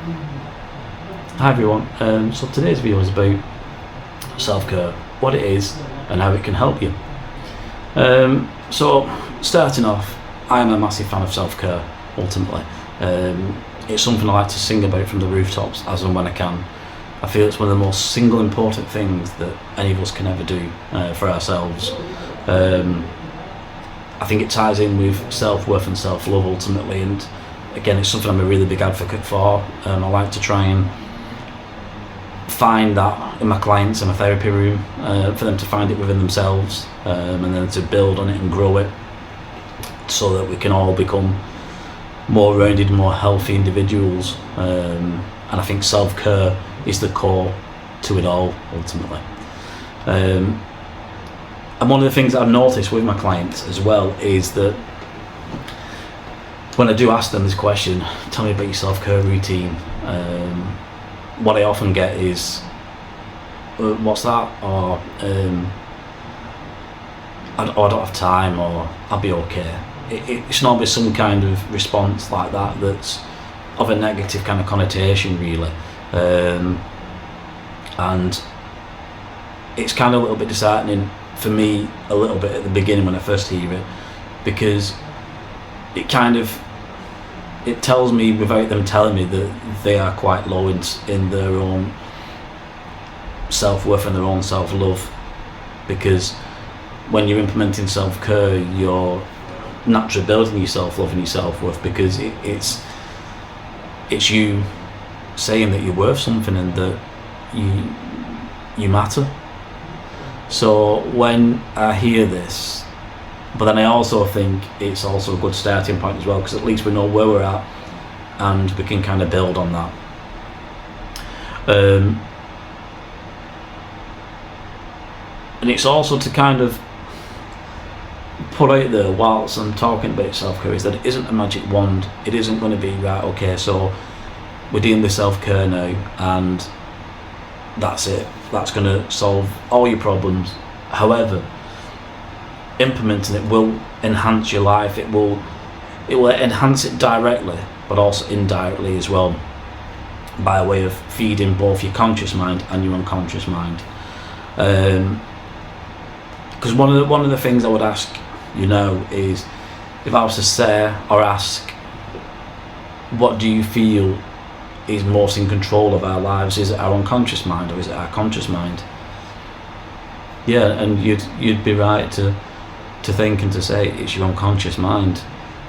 Hi everyone, so today's video is about self-care, what it is and how it can help you. So starting off, I am a massive fan of self-care ultimately. It's something I like to sing about from the rooftops as and when I can. I feel it's one of the most single important things that any of us can ever do for ourselves. I think it ties in with self-worth and self-love ultimately, and again it's something I'm a really big advocate for. I like to try and find that in my clients in my therapy room, for them to find it within themselves, and then to build on it and grow it so that we can all become more rounded, more healthy individuals. And I think self-care is the core to it all ultimately. And one of the things that I've noticed with my clients as well is that when I do ask them this question, tell me about your self-care routine, what I often get is, what's that? Or I don't have time, or I'll be okay. It's normally some kind of response like that that's of a negative kind of connotation really. And it's kind of a little bit disheartening for me a little bit at the beginning when I first hear it, because it tells me without them telling me that they are quite low in their own self-worth and their own self-love, because when you're implementing self-care you're naturally building your self-love and your self-worth, because it's you saying that you're worth something and that you matter. So when I hear this, but then I also think it's also a good starting point as well, because at least we know where we're at and we can kind of build on that. And it's also to kind of put out there whilst I'm talking about self-care is that it isn't a magic wand. It isn't going to be, right, okay, so we're dealing with self-care now and that's it. That's going to solve all your problems. However, implementing it will enhance your life. It will enhance it directly, but also indirectly as well, by way of feeding both your conscious mind and your unconscious mind. Because one of the things I would ask, is if I was to say or ask, what do you feel is most in control of our lives? Is it our unconscious mind or is it our conscious mind? Yeah, and you'd be right to think and to say it's your unconscious mind.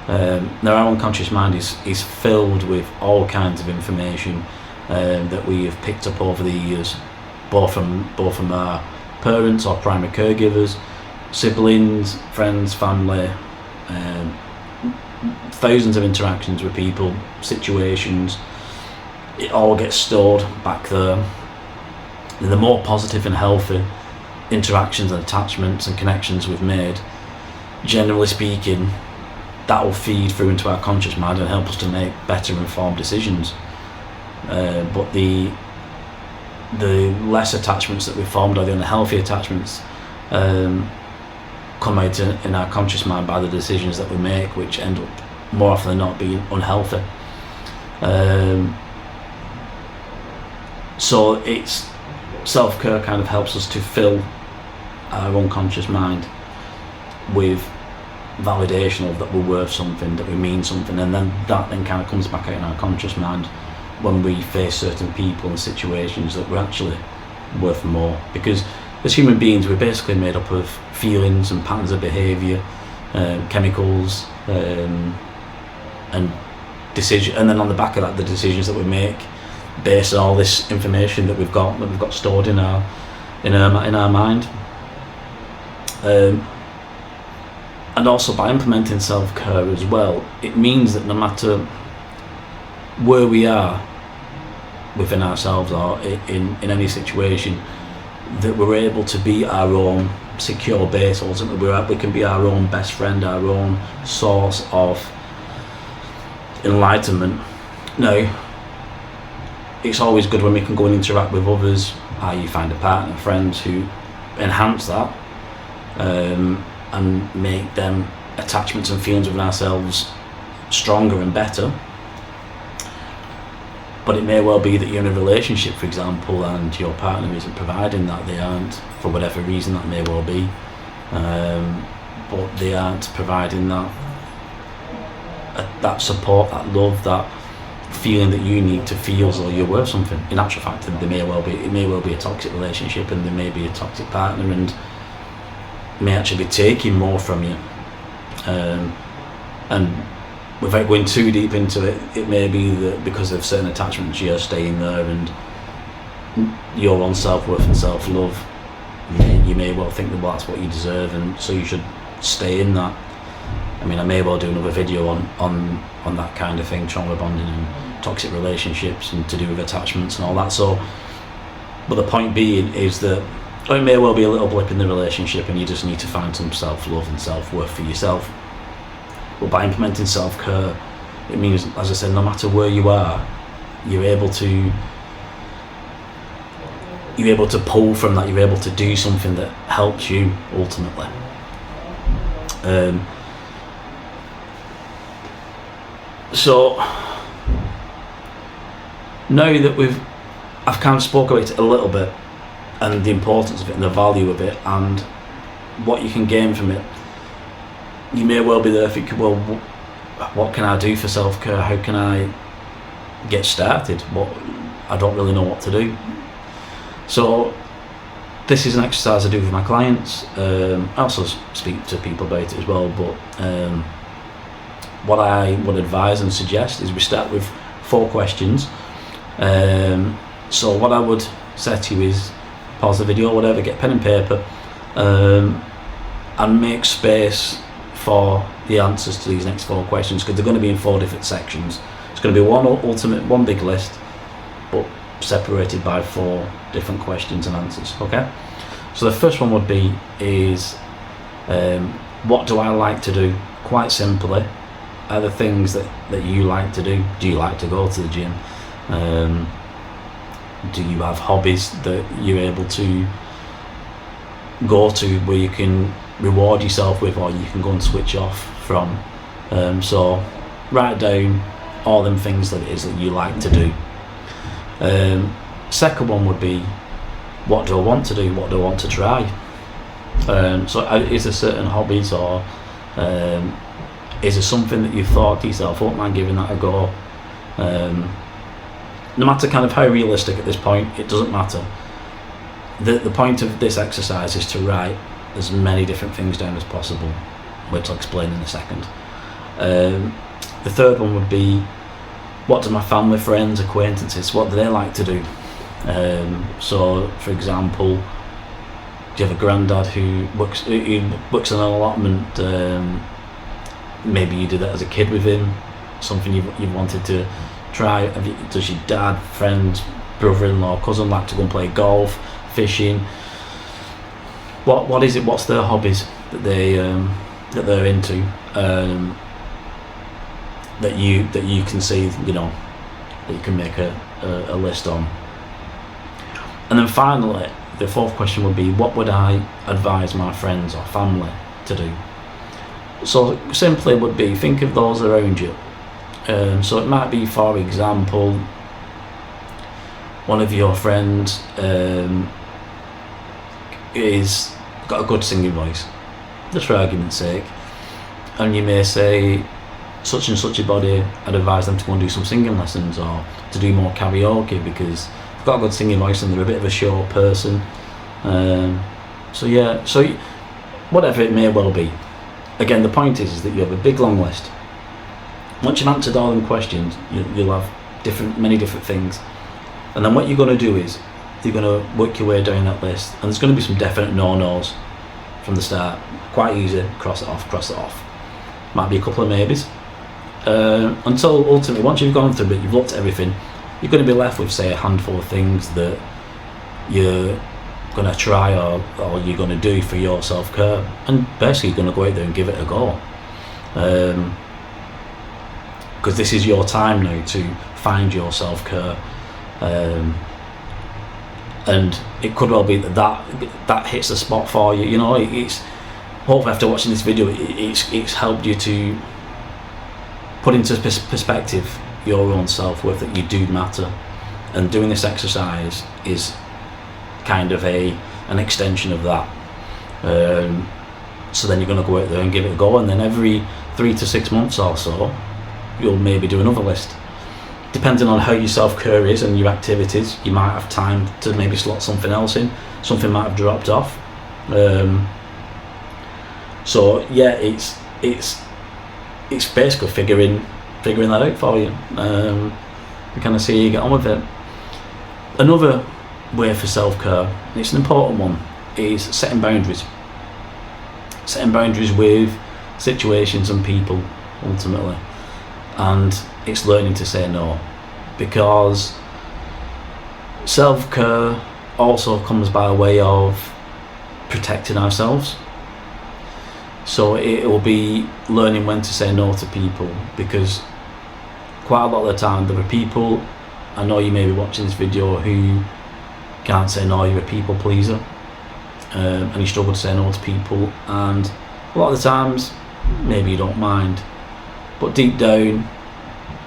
Now our unconscious mind is filled with all kinds of information that we have picked up over the years, both from our parents or primary caregivers, siblings, friends, family, thousands of interactions with people, situations. It all gets stored back there. And the more positive and healthy interactions and attachments and connections we've made, generally speaking, that will feed through into our conscious mind and help us to make better informed decisions. But the less attachments that we've formed, or the unhealthy attachments, come out in our conscious mind by the decisions that we make, which end up more often than not being unhealthy. So it's self-care kind of helps us to fill our unconscious mind with validation of that we're worth something, that we mean something, and then that kind of comes back out in our conscious mind when we face certain people and situations that we're actually worth more. Because as human beings we're basically made up of feelings and patterns of behaviour, chemicals, and decision, and then on the back of that the decisions that we make based on all this information that we've got stored in our mind. And also by implementing self-care as well, it means that no matter where we are within ourselves or in any situation, that we're able to be our own secure base. Ultimately we can be our own best friend, our own source of enlightenment. Now, it's always good when we can go and interact with others, i.e. find a partner, friends who enhance that, and make them attachments and feelings within ourselves stronger and better. But it may well be that you're in a relationship, for example, and your partner isn't providing that. They aren't, for whatever reason that may well be, but they aren't providing that support, that love, that feeling that you need to feel as though you're worth something. In actual fact, it may well be a toxic relationship, and there may be a toxic partner, and may actually be taking more from you. And without going too deep into it, it may be that because of certain attachments you're staying there, and your own self-worth and self-love, you may well think that, well, that's what you deserve, and so you should stay in that. I mean, I may well do another video on that kind of thing, trauma bonding and toxic relationships, and to do with attachments and all that. So, but the point being is that it may well be a little blip in the relationship, and you just need to find some self-love and self-worth for yourself. But by implementing self-care, it means, as I said, no matter where you are, you're able to pull from that. You're able to do something that helps you ultimately. So now that I've kind of spoke about it a little bit, and the importance of it and the value of it and what you can gain from it, you may well be there thinking, well, what can I do for self-care? How can I get started? I don't really know what to do. So this is an exercise I do with my clients. I also speak to people about it as well, but what I would advise and suggest is we start with 4 questions. So what I would say to you is pause the video or whatever, get pen and paper, and make space for the answers to these next 4 questions, because they're going to be in 4 different sections. It's going to be one big list, but separated by 4 different questions and answers. Okay, so the first one would be what do I like to do? Quite simply, are the things that you like to do? Do you like to go to the gym? Do you have hobbies that you're able to go to where you can reward yourself with, or you can go and switch off from? So write down all them things that it is that you like to do. Second one would be, what do I want to do? What do I want to try? So is there certain hobbies, or is there something that you've thought to yourself, I won't mind giving that a go? No matter kind of how realistic at this point, it doesn't matter. The point of this exercise is to write as many different things down as possible, which I'll explain in a second. The third one would be, what do my family, friends, acquaintances, what do they like to do? So for example, do you have a granddad who works on an allotment? Maybe you did that as a kid with him, something you've wanted to try. Does your dad, friend, brother-in-law, cousin like to go and play golf, fishing? What is it? What's their hobbies that they're into? That you can see, that you can make a list on. And then finally, the 4th question would be, what would I advise my friends or family to do? So simply would be, think of those around you. So it might be, for example, one of your friends is got a good singing voice, just for argument's sake, and you may say, such and such a body, I'd advise them to go and do some singing lessons, or to do more karaoke, because they've got a good singing voice and they're a bit of a show person. So whatever it may well be. Again, the point is that you have a big long list. Once you've answered all them questions, you'll have many different things, and then what you're going to do is you're going to work your way down that list, and there's going to be some definite no-nos from the start. Quite easy, cross it off. Might be a couple of maybes, until ultimately, once you've gone through it, you've looked at everything, you're going to be left with, say, a handful of things that you're going to try or you're going to do for your self-care, and basically you're going to go out there and give it a go, because this is your time now to find your self-care, and it could well be that hits the spot for you. It's hopefully, after watching this video, it's helped you to put into perspective your own self-worth, that you do matter. And doing this exercise is kind of an extension of that. So then you're going to go out there and give it a go, and then every 3 to 6 months or so you'll maybe do another list. Depending on how your self-care is and your activities, you might have time to maybe slot something else in. Something might have dropped off. So yeah, it's basically figuring that out for you, and kind of see how you get on with it. Another way for self-care, and it's an important one, is setting boundaries. Setting boundaries with situations and people, ultimately. And it's learning to say no, because self-care also comes by way of protecting ourselves. So it will be learning when to say no to people, because quite a lot of the time there are people, I know you may be watching this video, who can't say no. You're a people pleaser, and you struggle to say no to people, and a lot of the times maybe you don't mind, but deep down,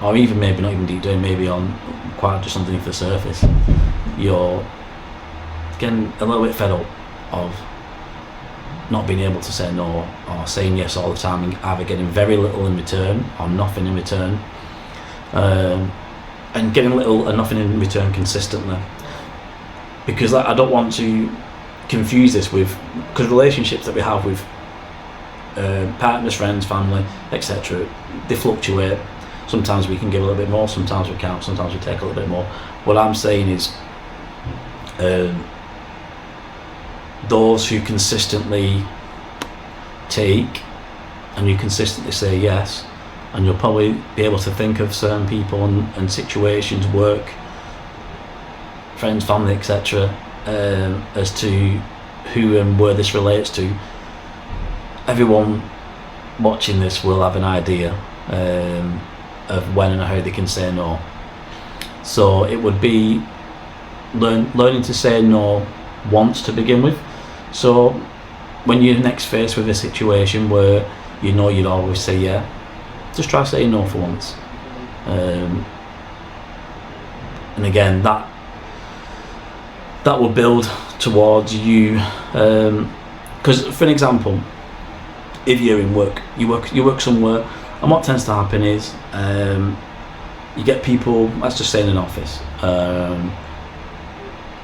or even maybe not even deep down, maybe on quite just underneath the surface, you're getting a little bit fed up of not being able to say no, or saying yes all the time and either getting very little in return or nothing in return, and getting little and nothing in return consistently. Because I don't want to confuse this with, because relationships that we have with partners, friends, family, etc., they fluctuate. Sometimes we can give a little bit more, sometimes we can't, sometimes we take a little bit more. What I'm saying is, those who consistently take and you consistently say yes, and you'll probably be able to think of certain people and situations, work, friends, family, etc., as to who and where this relates to. Everyone watching this will have an idea of when and how they can say no. So it would be learning to say no once to begin with. So when you're next faced with a situation where you know you'd always say yeah, just try saying no for once. And again, that will build towards you, because for an example, if you're in work, you work somewhere, and what tends to happen is you get people, let's just say in an office,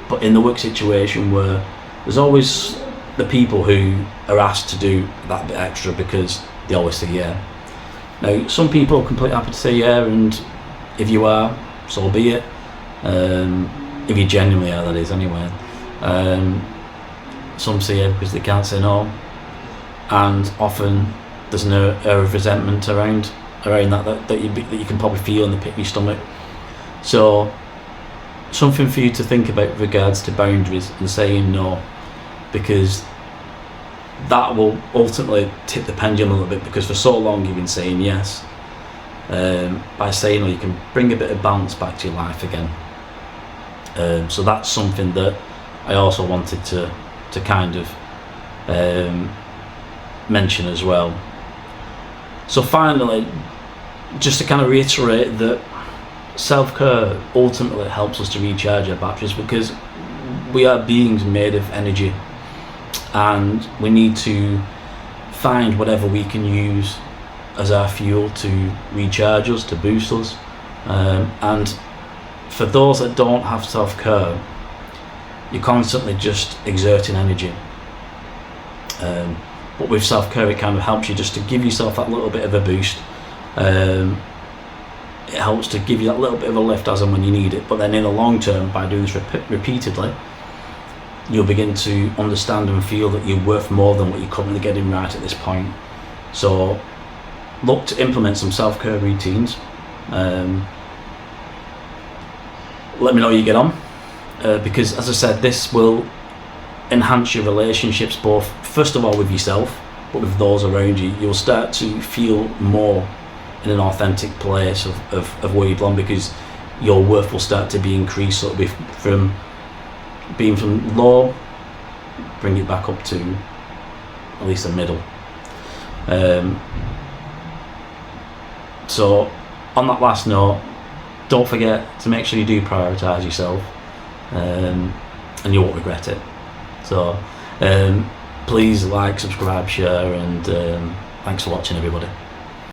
but in the work situation where there's always the people who are asked to do that bit extra because they always say yeah. Now some people are completely happy to say yeah, and if you are, so be it. If you genuinely are, that is, anyway. Some say yeah because they can't say no, and often there's an air of resentment around that you can probably feel in the pit of your stomach. So something for you to think about with regards to boundaries and saying no, because that will ultimately tip the pendulum a little bit, because for so long you've been saying yes. By saying no, you can bring a bit of balance back to your life again. So that's something that I also wanted to kind of mention as well. So finally, just to kind of reiterate that self-care ultimately helps us to recharge our batteries, because we are beings made of energy, and we need to find whatever we can use as our fuel to recharge us, to boost us. And for those that don't have self-care, you're constantly just exerting energy. But with self-care, it kind of helps you just to give yourself that little bit of a boost. It helps to give you that little bit of a lift as and when you need it. But then in the long term, by doing this repeatedly, you'll begin to understand and feel that you're worth more than what you're currently getting right at this point. So look to implement some self-care routines. Let me know how you get on, because as I said, this will enhance your relationships, both first of all with yourself, but with those around you. You'll start to feel more in an authentic place of where you belong, because your worth will start to be increased. So it'll be from being from low, bring it back up to at least the middle. So on that last note, don't forget to make sure you do prioritise yourself, and you won't regret it. So please like, subscribe, share, and thanks for watching, everybody.